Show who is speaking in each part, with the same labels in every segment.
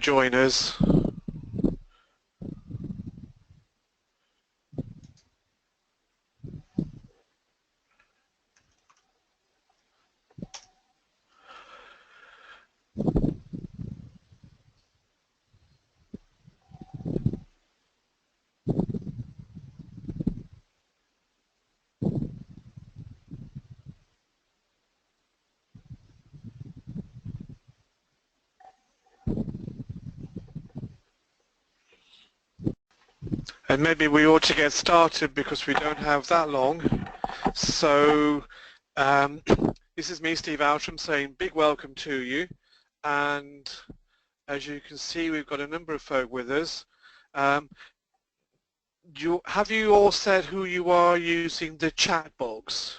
Speaker 1: join us. And maybe we ought to get started because we don't have that long. So this is me, Steve Outram, saying big welcome to you. And as you can see, we've got a number of folk with us. Have you all said who you are using the chat box?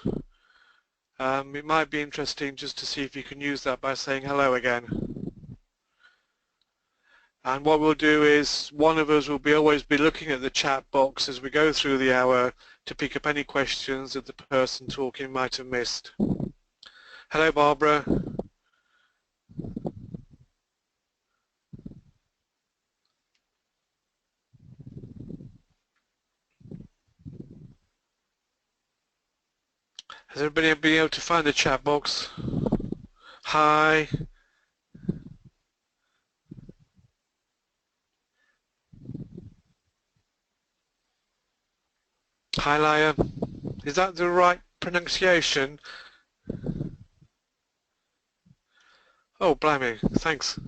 Speaker 1: It might be interesting just to see if you can use that by saying hello again. And what we'll do is one of us will always be looking at the chat box as we go through the hour to pick up any questions that the person talking might have missed. Hello, Barbara. Has everybody been able to find the chat box? Hi. Hi, Laia. Is that the right pronunciation? Oh, blimey. Thanks.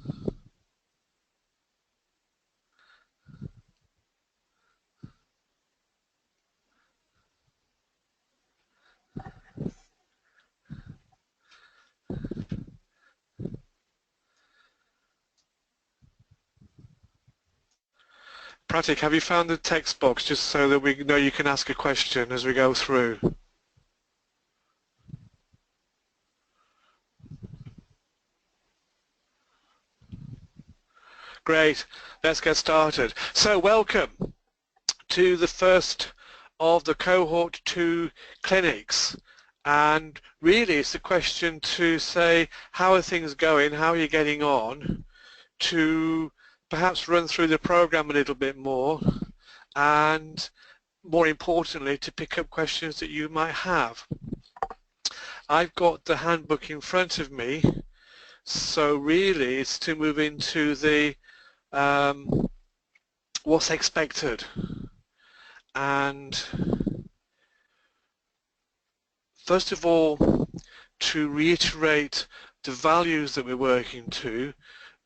Speaker 1: Pratik, have you found the text box just so that we know you can ask a question as we go through? Great, let's get started. So welcome to the first of the Cohort 2 clinics. And really it's a question to say, how are things going, how are you getting on, to perhaps run through the program a little bit more, and more importantly to pick up questions that you might have. I've got the handbook in front of me, so really it's to move into the what's expected. And first of all, to reiterate the values that we're working to,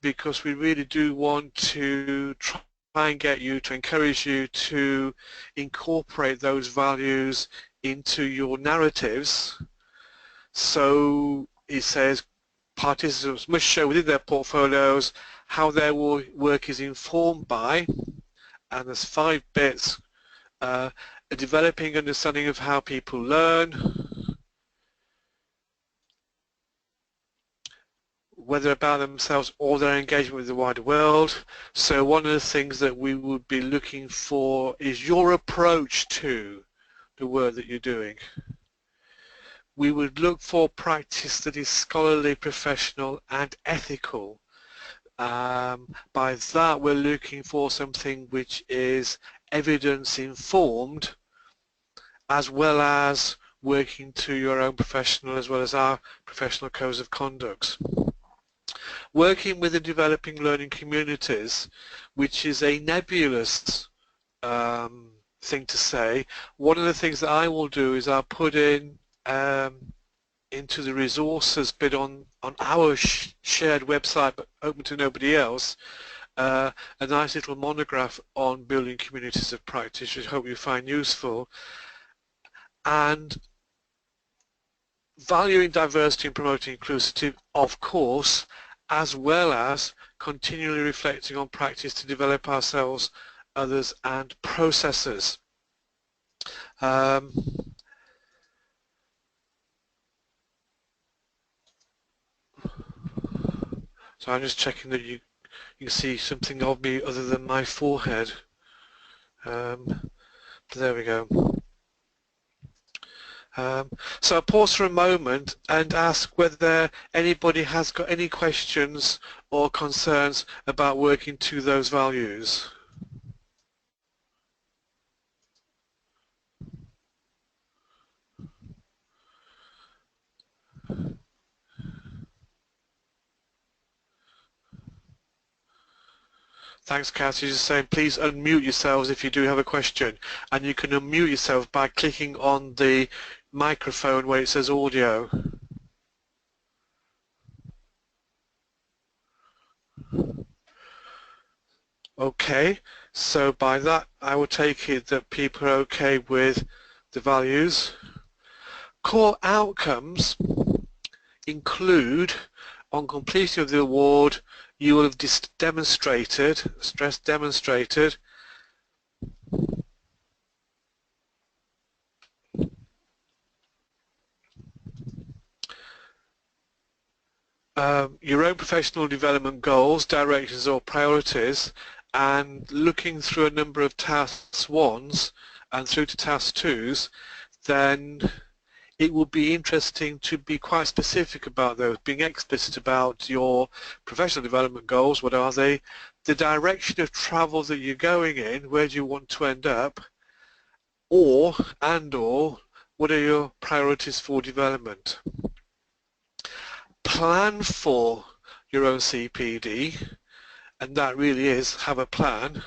Speaker 1: because we really do want to try and get you, to encourage you to incorporate those values into your narratives. So it says participants must show within their portfolios how their work is informed by, and there's 5 bits, a developing understanding of how people learn, whether about themselves or their engagement with the wider world. So one of the things that we would be looking for is your approach to the work that you're doing. We would look for practice that is scholarly, professional and ethical. By that we're looking for something which is evidence informed, as well as working to your own professional as well as our professional codes of conduct. Working with the developing learning communities, which is a nebulous thing to say. One of the things that I will do is I'll put in into the resources bit on our shared website, but open to nobody else, a nice little monograph on building communities of practice, which I hope you find useful. And valuing diversity and promoting inclusivity, of course, as well as continually reflecting on practice to develop ourselves, others and processes. So I'm just checking that you can see something of me other than my forehead. There we go. So I'll pause for a moment and ask whether anybody has got any questions or concerns about working to those values. Thanks, Cassie. Just saying, please unmute yourselves if you do have a question. And you can unmute yourself by clicking on the microphone where it says audio. Okay, so by that I will take it that people are okay with the values. Core outcomes include, on completion of the award, you will have demonstrated, stress demonstrated, your own professional development goals, directions or priorities, and looking through a number of tasks 1s and through to task 2s, then it would be interesting to be quite specific about those, being explicit about your professional development goals, what are they, the direction of travel that you're going in, where do you want to end up, or what are your priorities for development. Plan for your own CPD, and that really is have a plan.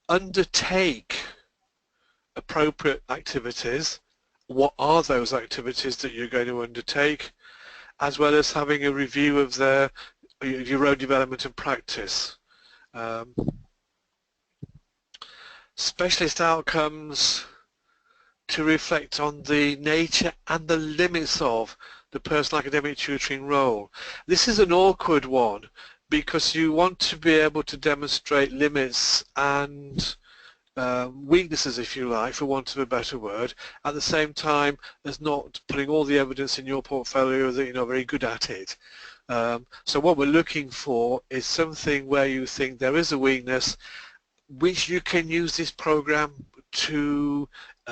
Speaker 1: Undertake appropriate activities. What are those activities that you're going to undertake, as well as having a review of your own development and practice. Specialist outcomes to reflect on the nature and the limits of the personal academic tutoring role. This is an awkward one because you want to be able to demonstrate limits and weaknesses, if you like, for want of a better word, at the same time as not putting all the evidence in your portfolio that you're not very good at it. So what we're looking for is something where you think there is a weakness which you can use this program to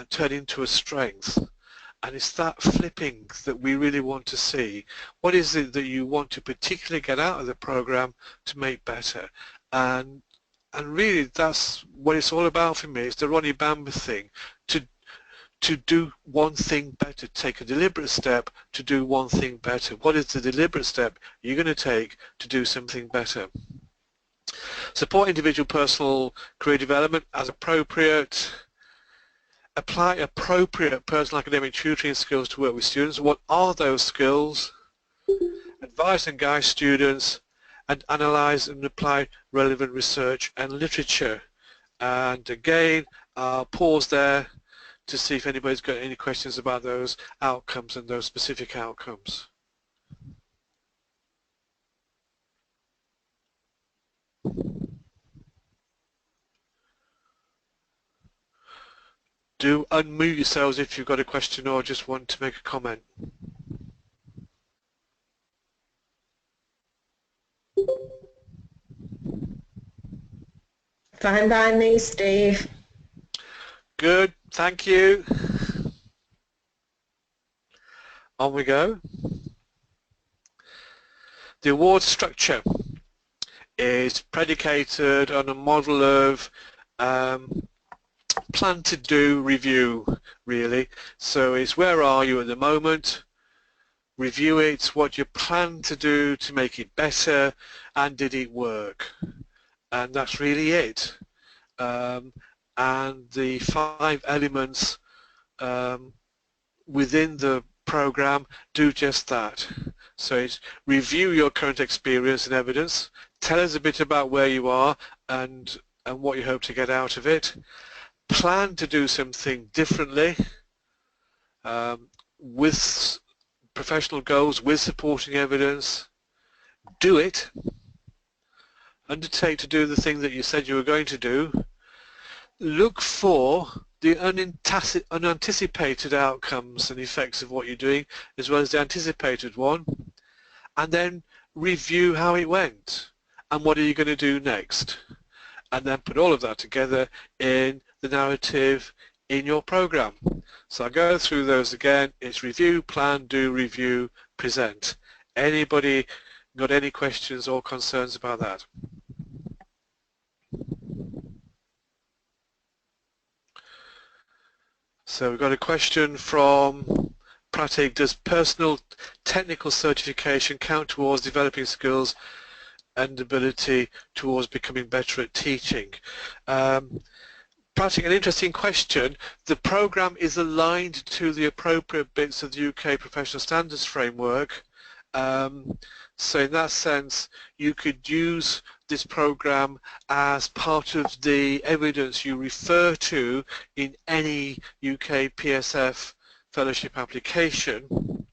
Speaker 1: turn into a strength. And it's that flipping that we really want to see. What is it that you want to particularly get out of the program to make better? And really that's what it's all about for me. It's the Ronnie Bamber thing, to do one thing better, take a deliberate step to do one thing better. What is the deliberate step you're going to take to do something better? Support individual personal career development as appropriate. Apply appropriate personal academic tutoring skills to work with students. What are those skills? Advise and guide students and analyze and apply relevant research and literature. And again, I'll pause there to see if anybody's got any questions about those outcomes and those specific outcomes. Do unmute yourselves if you've got a question or just want to make a comment.
Speaker 2: Fine by me, Steve.
Speaker 1: Good, thank you. On we go. The award structure is predicated on a model of plan to do review, really. So it's where are you at the moment, review it, what you plan to do to make it better, and did it work? And that's really it. And the 5 elements within the program do just that. So it's review your current experience and evidence, tell us a bit about where you are and what you hope to get out of it, plan to do something differently with professional goals, with supporting evidence, do it, undertake to do the thing that you said you were going to do, look for the unanticipated outcomes and effects of what you're doing as well as the anticipated one, and then review how it went and what are you going to do next, and then put all of that together in the narrative, in your program. So I'll go through those again. It's review, plan, do, review, present. Anybody got any questions or concerns about that? So we've got a question from Pratik. Does personal technical certification count towards developing skills and ability towards becoming better at teaching? Pratik, an interesting question. The program is aligned to the appropriate bits of the UK Professional Standards Framework. So in that sense, you could use this program as part of the evidence you refer to in any UK PSF fellowship application.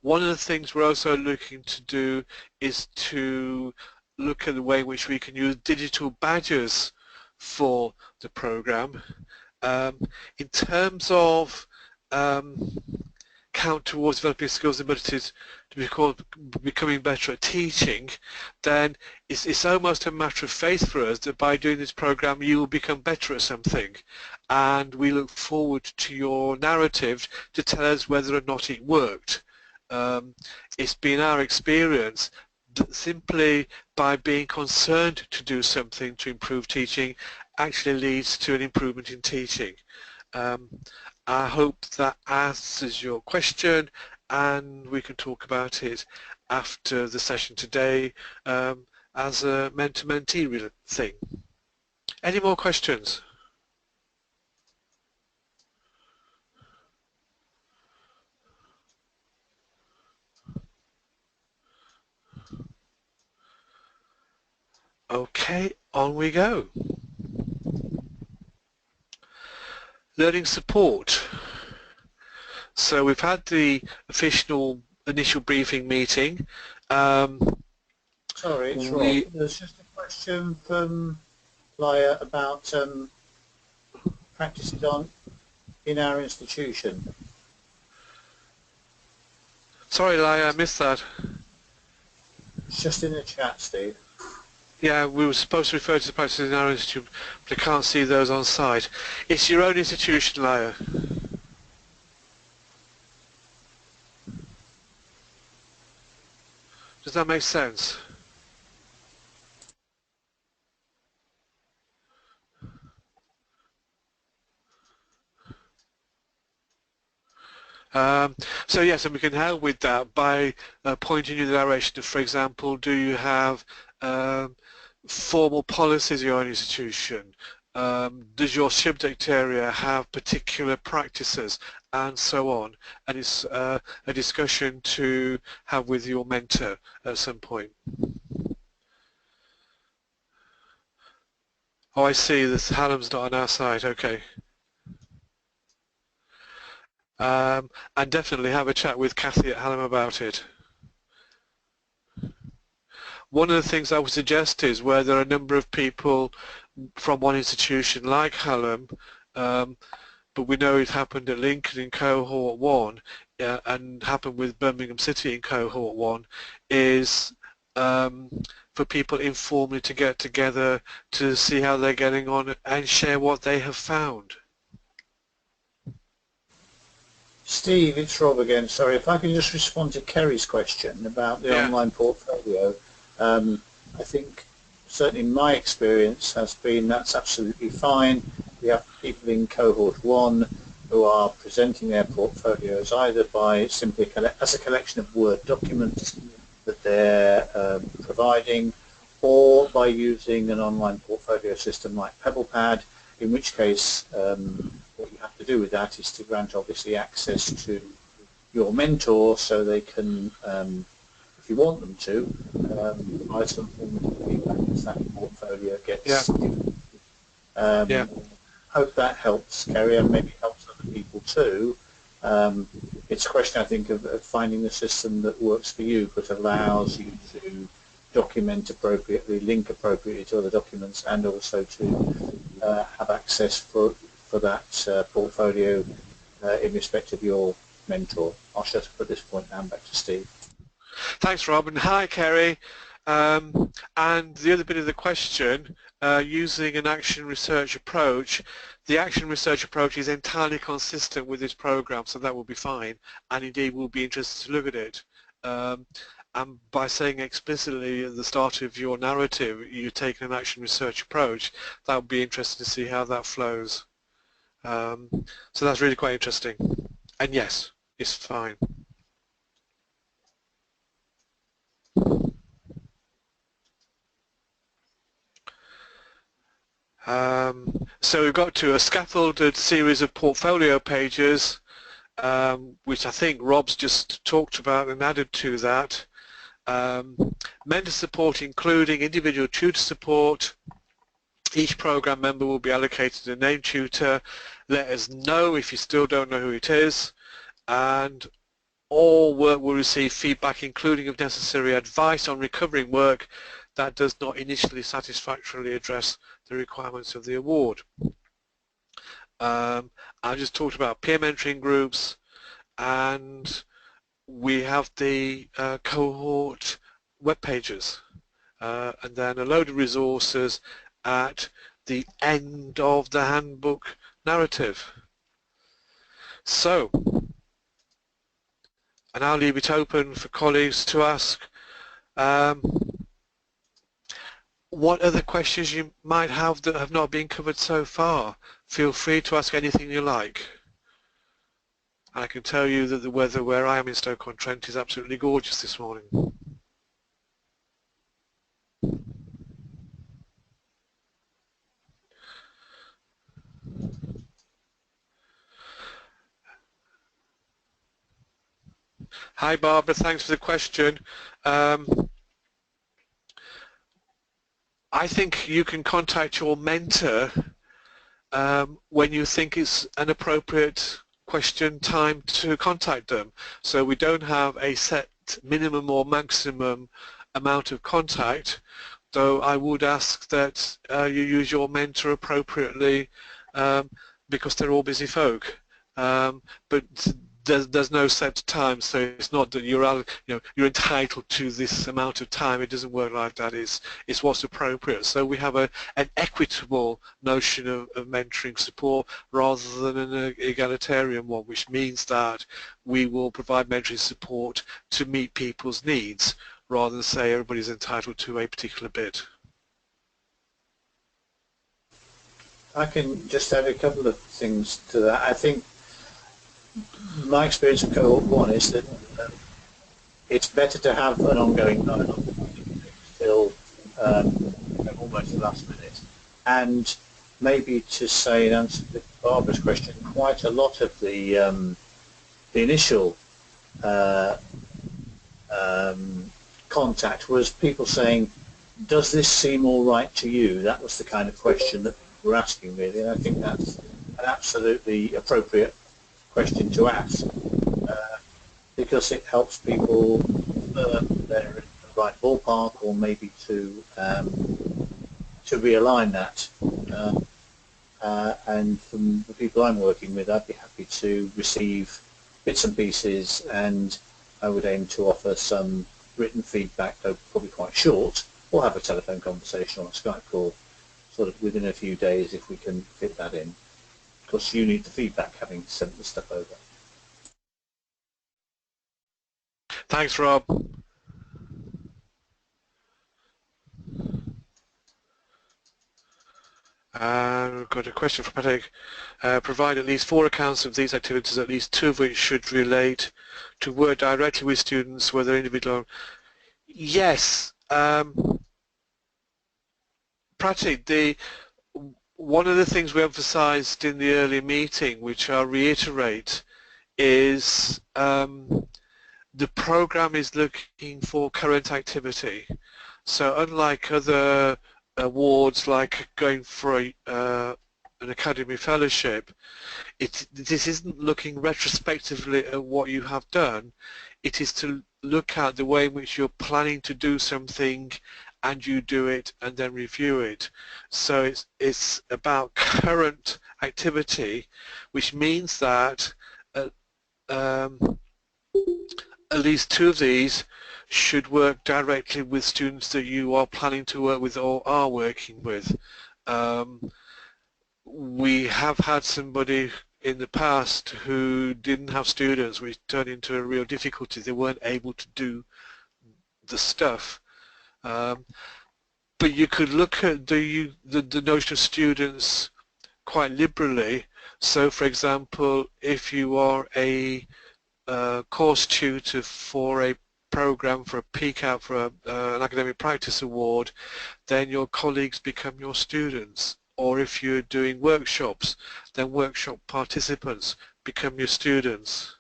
Speaker 1: One of the things we're also looking to do is to look at the way in which we can use digital badges for the program. In terms of count towards developing skills and abilities to becoming better at teaching, then it's almost a matter of faith for us that by doing this program you will become better at something, and we look forward to your narrative to tell us whether or not it worked. It's been our experience that simply by being concerned to do something to improve teaching actually leads to an improvement in teaching. I hope that answers your question, and we can talk about it after the session today as a mentor-mentee thing. Any more questions? Okay, on we go. Learning support. So we've had the official initial briefing meeting.
Speaker 3: Sorry, it's Rob. There's just a question from Laia about practices on in our institution.
Speaker 1: Sorry, Laia, I missed that.
Speaker 3: It's just in the chat, Steve.
Speaker 1: Yeah, we were supposed to refer to the practices in our institute, but I can't see those on site. It's your own institution, Laia. Does that make sense? So yes, and we can help with that by pointing you in the direction of, for example, do you have formal policies in your own institution? Does your subject area have particular practices, and so on? And it's a discussion to have with your mentor at some point. Oh, I see, this Hallam's not on our side, okay. And definitely have a chat with Kathy at Hallam about it. One of the things I would suggest is where there are a number of people from one institution like Hallam, but we know it happened at Lincoln in Cohort 1 and happened with Birmingham City in Cohort 1, is for people informally to get together to see how they're getting on and share what they have found.
Speaker 3: Steve, it's Rob again. Sorry, if I can just respond to Kerry's question about the online portfolio. I think certainly my experience has been that's absolutely fine. We have people in Cohort 1 who are presenting their portfolios either by simply as a collection of Word documents that they're providing, or by using an online portfolio system like PebblePad, in which case what you have to do with that is to grant obviously access to your mentor so they can, if you want them to, provide some form of feedback as that portfolio gets given. Hope that helps, Kerry, and maybe helps other people too. It's a question, I think, of finding the system that works for you but allows you to document appropriately, link appropriately to other documents, and also to have access for that portfolio in respect of your mentor. I'll shut up at this point now and back to Steve.
Speaker 1: Thanks, Rob, and hi, Kerry. And the other bit of the question, using an action research approach, the action research approach is entirely consistent with this program, so that will be fine, and indeed we'll be interested to look at it. And by saying explicitly at the start of your narrative you're taking an action research approach, that would be interesting to see how that flows. So that's really quite interesting. And yes, it's fine. So we've got to a scaffolded series of portfolio pages, which I think Rob's just talked about and added to that. Mentor support, including individual tutor support. Each program member will be allocated a named tutor. Let us know if you still don't know who it is, and all work will receive feedback, including if necessary advice on recovering work that does not initially satisfactorily address the requirements of the award. I just talked about peer mentoring groups, and we have the cohort web pages, and then a load of resources at the end of the handbook narrative. So, and I'll leave it open for colleagues to ask what other questions you might have that have not been covered so far. Feel free to ask anything you like. I can tell you that the weather where I am in Stoke-on-Trent is absolutely gorgeous this morning. Hi Barbara, thanks for the question. I think you can contact your mentor when you think it's an appropriate question time to contact them. So we don't have a set minimum or maximum amount of contact, though I would ask that you use your mentor appropriately because they're all busy folk. But there's no set time, so it's not that you're entitled to this amount of time. It doesn't work like that. It's what's appropriate. So we have an equitable notion of mentoring support rather than an egalitarian one, which means that we will provide mentoring support to meet people's needs rather than say everybody's entitled to a particular bit.
Speaker 3: I can just add a couple of things to that. I think my experience of Cohort 1 is that it's better to have an ongoing dialogue till almost the last minute. And maybe to say, in answer to Barbara's question, quite a lot of the initial contact was people saying, does this seem all right to you? That was the kind of question that we're asking, really, and I think that's an absolutely appropriate question to ask because it helps people they're in the right ballpark, or maybe to realign that. And from the people I'm working with, I'd be happy to receive bits and pieces, and I would aim to offer some written feedback, though probably quite short, or have a telephone conversation or a Skype call sort of within a few days if we can fit that in. Because you need the feedback having sent the stuff over.
Speaker 1: Thanks, Rob. We've got a question from Patrick. Provide at least 4 accounts of these activities, at least 2 of which should relate to work directly with students, whether individual. Yes, Pratik, one of the things we emphasised in the earlier meeting, which I'll reiterate, is the programme is looking for current activity. So unlike other awards, like going for an academy fellowship, this isn't looking retrospectively at what you have done. It is to look at the way in which you're planning to do something, and you do it and then review it. So it's about current activity, which means that at least 2 of these should work directly with students that you are planning to work with or are working with. We have had somebody in the past who didn't have students, which turned into a real difficulty. They weren't able to do the stuff. But you could look at the notion of students quite liberally. So, for example, if you are a course tutor for a program, for a PCAP, for an academic practice award, then your colleagues become your students. Or if you're doing workshops, then workshop participants become your students.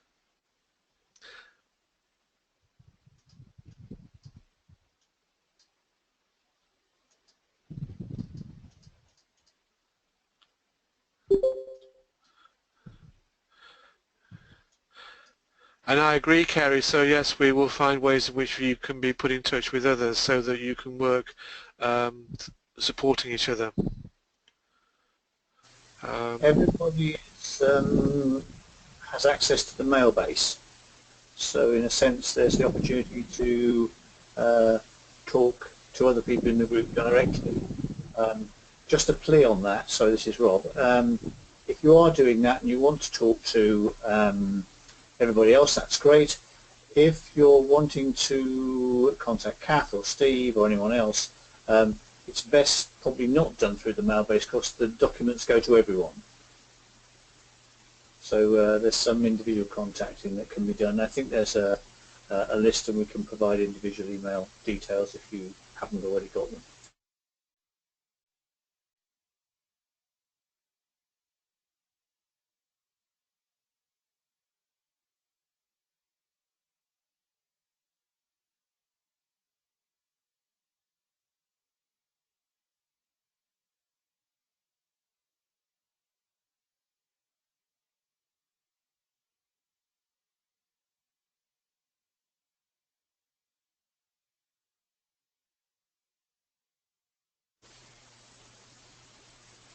Speaker 1: And I agree, Kerry. So yes, we will find ways in which you can be put in touch with others so that you can work supporting each other.
Speaker 3: Everybody has access to the mail base, so in a sense there's the opportunity to talk to other people in the group directly. Just a plea on that, so this is Rob, if you are doing that and you want to talk to everybody else, that's great. If you're wanting to contact Kath or Steve or anyone else, it's best probably not done through the mail base because the documents go to everyone. So there's some individual contacting that can be done. I think there's a list and we can provide individual email details if you haven't already got them.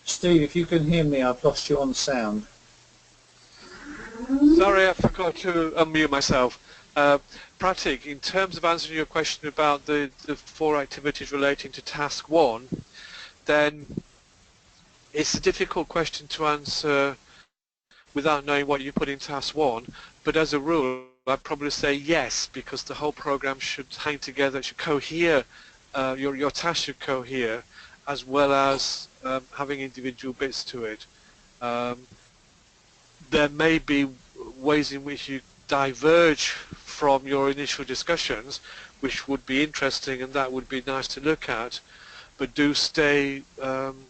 Speaker 3: Steve, if you can hear me, I've lost you on sound.
Speaker 1: Sorry, I forgot to unmute myself. Pratik, in terms of answering your question about the 4 activities relating to task 1, then it's a difficult question to answer without knowing what you put in task 1, but as a rule I'd probably say yes, because the whole program should hang together, it should cohere, your task should cohere, as well as having individual bits to it. There may be ways in which you diverge from your initial discussions, which would be interesting and that would be nice to look at, but do stay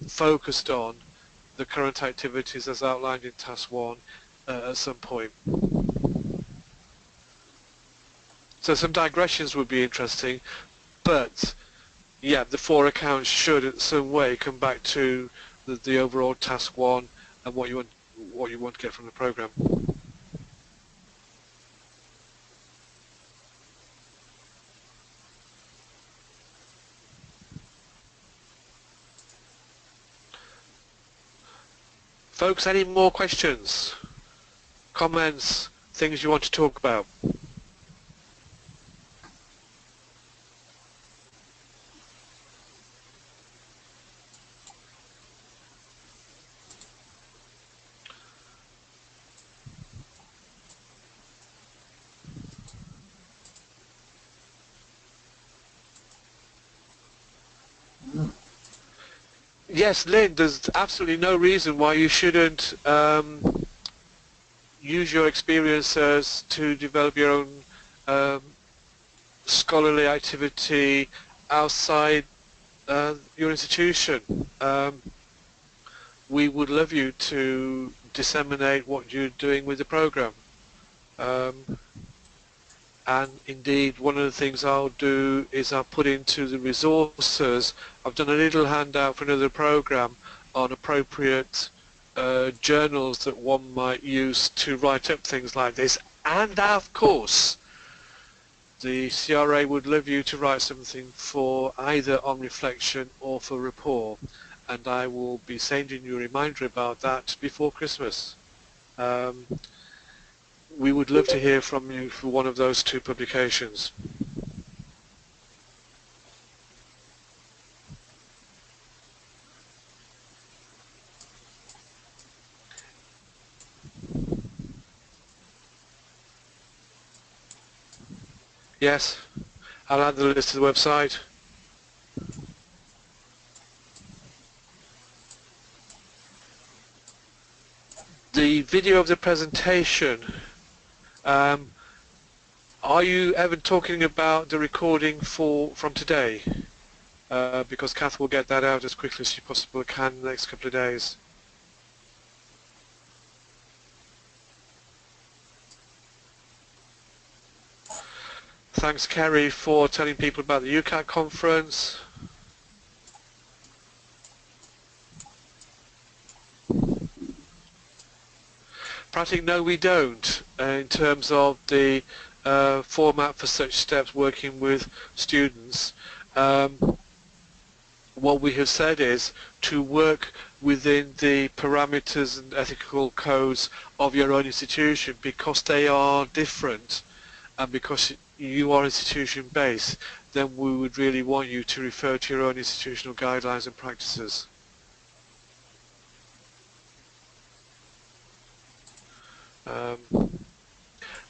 Speaker 1: focused on the current activities as outlined in task 1 at some point. So some digressions would be interesting, but yeah, the 4 accounts should in some way come back to the overall task 1 and what you want to get from the program. Folks, any more questions, comments, things you want to talk about? Yes, Lynn, there's absolutely no reason why you shouldn't use your experiences to develop your own scholarly activity outside your institution. We would love you to disseminate what you're doing with the program. And indeed, one of the things I'll do is I'll put into the resources, I've done a little handout for another program on appropriate journals that one might use to write up things like this. And of course, the CRA would love you to write something for either on reflection or for rapport, and I will be sending you a reminder about that before Christmas. We would love to hear from you for one of those 2 publications. Yes, I'll add the list to the website. The video of the presentation, are you ever talking about the recording from today? Because Kath will get that out as quickly as she possibly can in the next couple of days. Thanks, Kerry, for telling people about the UCAT conference. Practically, no, we don't, in terms of the format for such steps working with students. What we have said is to work within the parameters and ethical codes of your own institution, because they are different and because you are institution based, then we would really want you to refer to your own institutional guidelines and practices.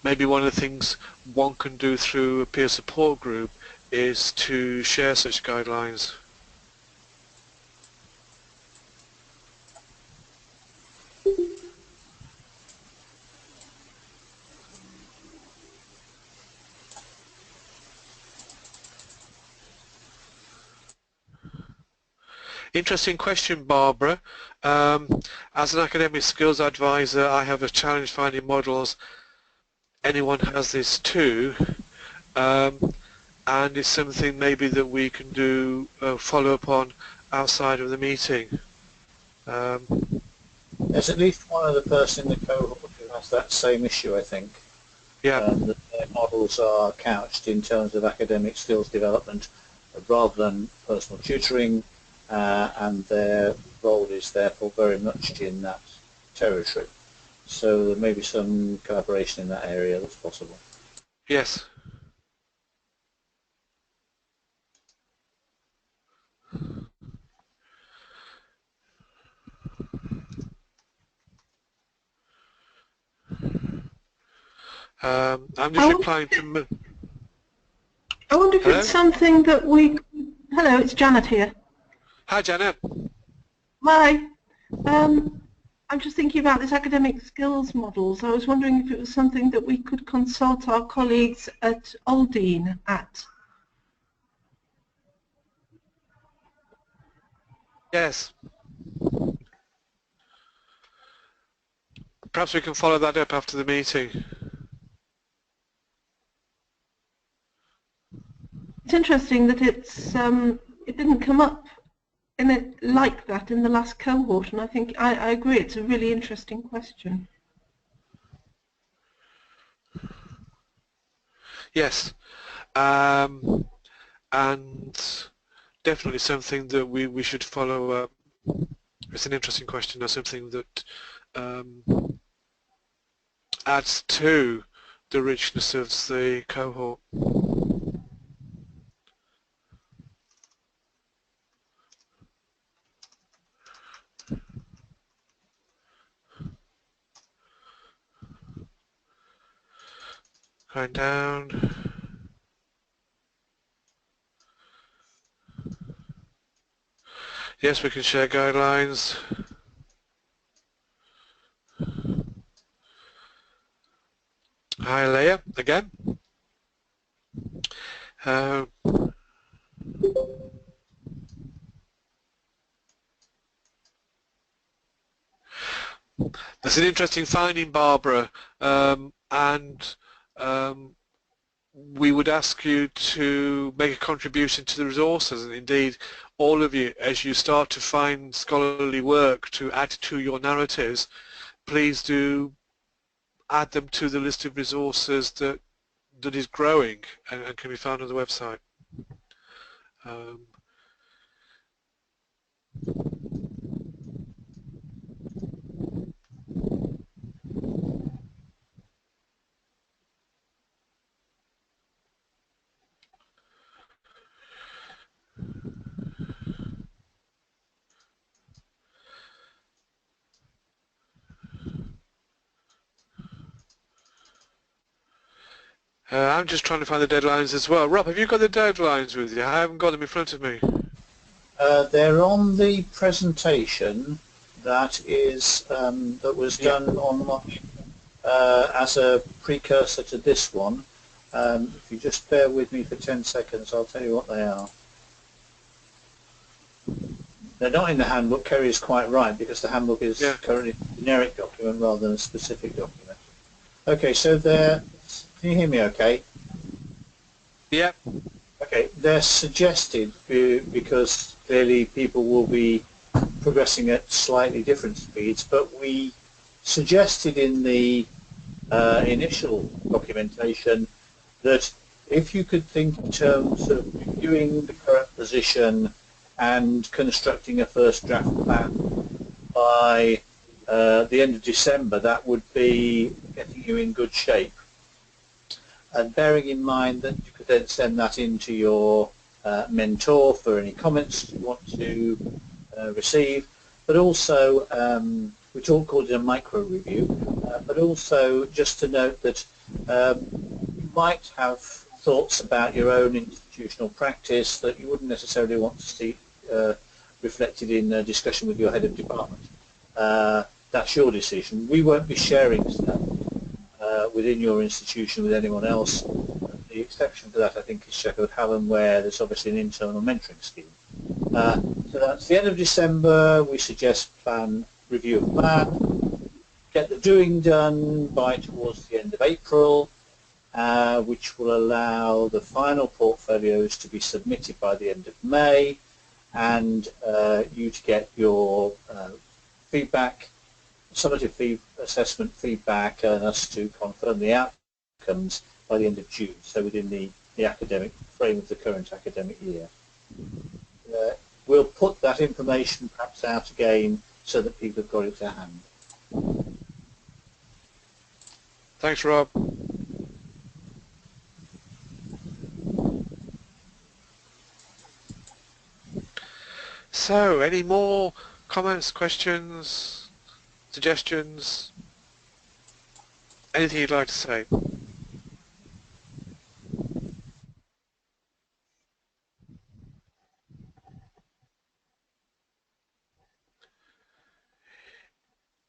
Speaker 1: Maybe one of the things one can do through a peer support group is to share such guidelines. Interesting question, Barbara. As an academic skills advisor, I have a challenge finding models. Anyone has this too, and it's something maybe that we can do follow up on outside of the meeting.
Speaker 3: There's at least one other person in the cohort who has that same issue, I think.
Speaker 1: Yeah.
Speaker 3: That their models are couched in terms of academic skills development rather than personal tutoring, and their role is therefore very much in that territory. So there may be some collaboration in that area that's possible.
Speaker 1: Yes. I'm just replying to...
Speaker 2: I wonder if
Speaker 1: Hello?
Speaker 2: it's something that we... Hello, it's Janet here.
Speaker 1: Hi, Janet.
Speaker 2: Hi. I'm just thinking about this academic skills models. I was wondering if it was something that we could consult our colleagues at Aldine at.
Speaker 1: Yes. Perhaps we can follow that up after the meeting.
Speaker 2: It's interesting that it didn't come up in it like that in the last cohort, and I think I agree. It's a really interesting question.
Speaker 1: Yes. And definitely something that we should follow up. It's an interesting question, or something that adds to the richness of the cohort. Going down. Yes, we can share guidelines. Hi, Leah, again. That's an interesting finding, Barbara, and we would ask you to make a contribution to the resources, and indeed all of you, as you start to find scholarly work to add to your narratives, please do add them to the list of resources that is growing and can be found on the website. I'm just trying to find the deadlines as well. Rob, have you got the deadlines with you? I haven't got them in front of me.
Speaker 3: They're on the presentation that is that was done online as a precursor to this one. If you just bear with me for 10 seconds, I'll tell you what they are. They're not in the handbook. Kerry is quite right, because the handbook is currently a generic document rather than a specific document. Okay, so they're... Can you hear me okay?
Speaker 1: Yeah.
Speaker 3: Okay, they're suggested because clearly people will be progressing at slightly different speeds, but we suggested in the initial documentation that if you could think in terms of reviewing the current position and constructing a first draft plan by the end of December, that would be getting you in good shape. And bearing in mind that you could then send that into your mentor for any comments you want to receive, but also we called it a micro review, but also just to note that you might have thoughts about your own institutional practice that you wouldn't necessarily want to see reflected in a discussion with your head of department. That's your decision. We won't be sharing stuff within your institution with anyone else. The exception to that, I think, is Sheffield Hallam, where there's obviously an internal mentoring scheme. So that's the end of December. We suggest review of plan, get the doing done by towards the end of April, which will allow the final portfolios to be submitted by the end of May, and you to get your feedback, summative assessment feedback, and us to confirm the outcomes by the end of June, so within the academic frame of the current academic year. We'll put that information perhaps out again so that people have got it to hand.
Speaker 1: Thanks, Rob. So, any more comments, questions, suggestions? Anything you'd like to say?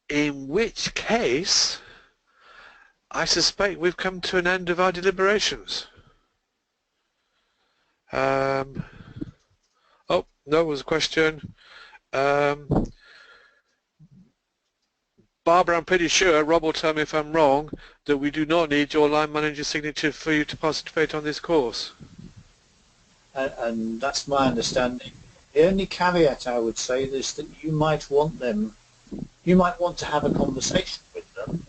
Speaker 1: In which case, I suspect we've come to an end of our deliberations. Oh, no, there was a question. Barbara, I'm pretty sure, Rob will tell me if I'm wrong, that we do not need your line manager's signature for you to participate on this course.
Speaker 3: And that's my understanding. The only caveat I would say is that you might want to have a conversation with them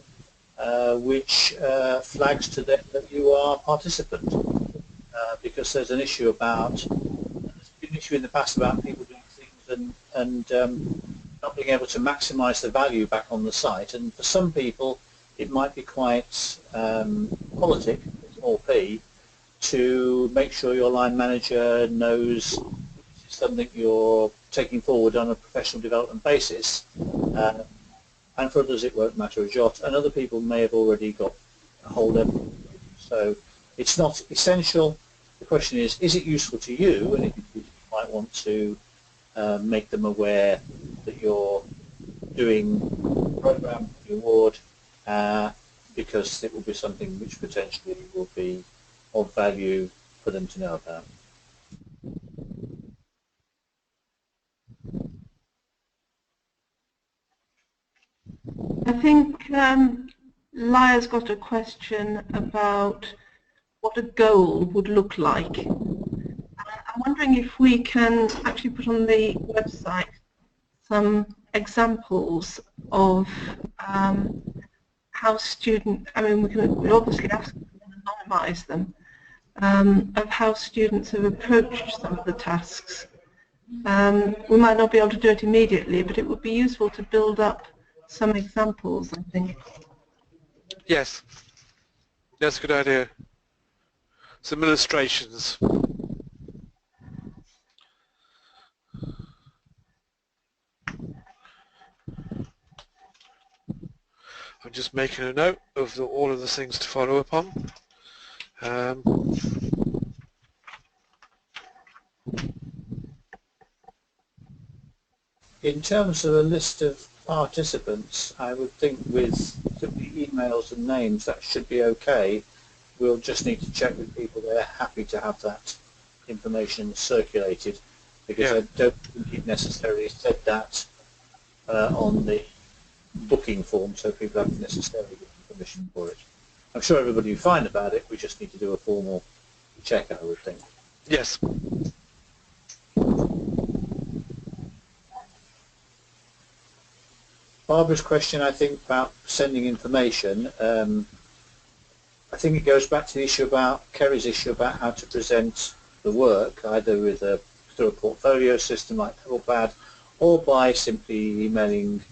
Speaker 3: which flags to them that you are a participant, because there's an issue there's been an issue in the past about people doing things and not being able to maximise the value back on the site, and for some people it might be quite politic, small p, to make sure your line manager knows this is something you're taking forward on a professional development basis, and for others it won't matter a jot, and other people may have already got a hold of it. So it's not essential. The question is it useful to you, and you might want to make them aware that you're doing a program for the award, because it will be something which potentially will be of value for them to know about.
Speaker 2: I think Lia's got a question about what a goal would look like. I'm wondering if we can actually put on the website some examples of how students, I mean, we'll obviously ask them to anonymise them, of how students have approached some of the tasks. We might not be able to do it immediately, but it would be useful to build up some examples, I think.
Speaker 1: Yes, that's a good idea. Some illustrations. I'm just making a note of all of the things to follow up on. Um,
Speaker 3: In terms of a list of participants, I would think with simply emails and names that should be okay. We'll just need to check with people they're happy to have that information circulated, because
Speaker 1: yeah.
Speaker 3: I don't think it necessarily said that on the booking form, so people haven't necessarily given permission for it. I'm sure everybody will be fine about it. We just need to do a formal check, I would think.
Speaker 1: Yes.
Speaker 3: Barbara's question, I think, about sending information, I think it goes back to the issue about Kerry's issue about how to present the work, either with through a portfolio system like Pad, or by simply emailing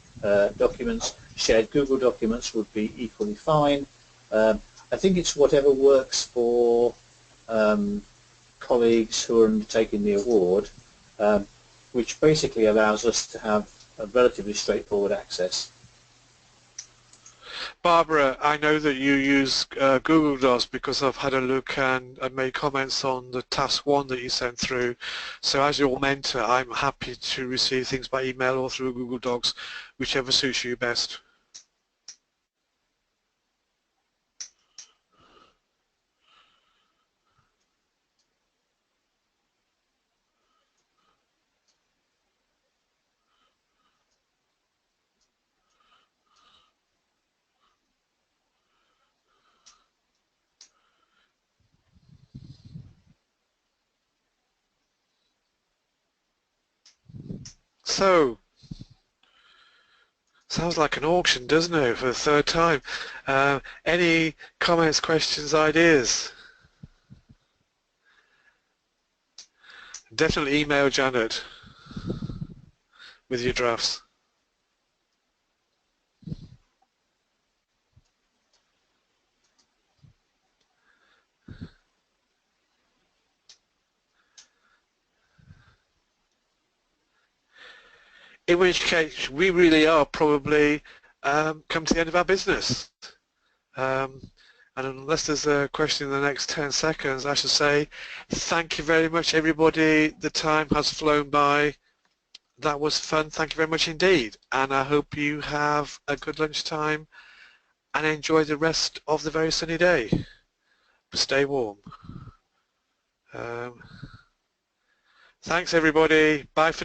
Speaker 3: documents. Shared Google documents would be equally fine. I think it's whatever works for colleagues who are undertaking the award, which basically allows us to have a relatively straightforward access.
Speaker 1: Barbara, I know that you use Google Docs because I've had a look and made comments on the task 1 that you sent through. So as your mentor, I'm happy to receive things by email or through Google Docs, whichever suits you best. So, sounds like an auction, doesn't it, for the 3rd time? Any comments, questions, ideas? Definitely email Janet with your drafts. In which case, we really are probably come to the end of our business. And unless there's a question in the next 10 seconds, I should say thank you very much, everybody. The time has flown by. That was fun. Thank you very much indeed. And I hope you have a good lunchtime and enjoy the rest of the very sunny day. Stay warm. Thanks, everybody. Bye for now.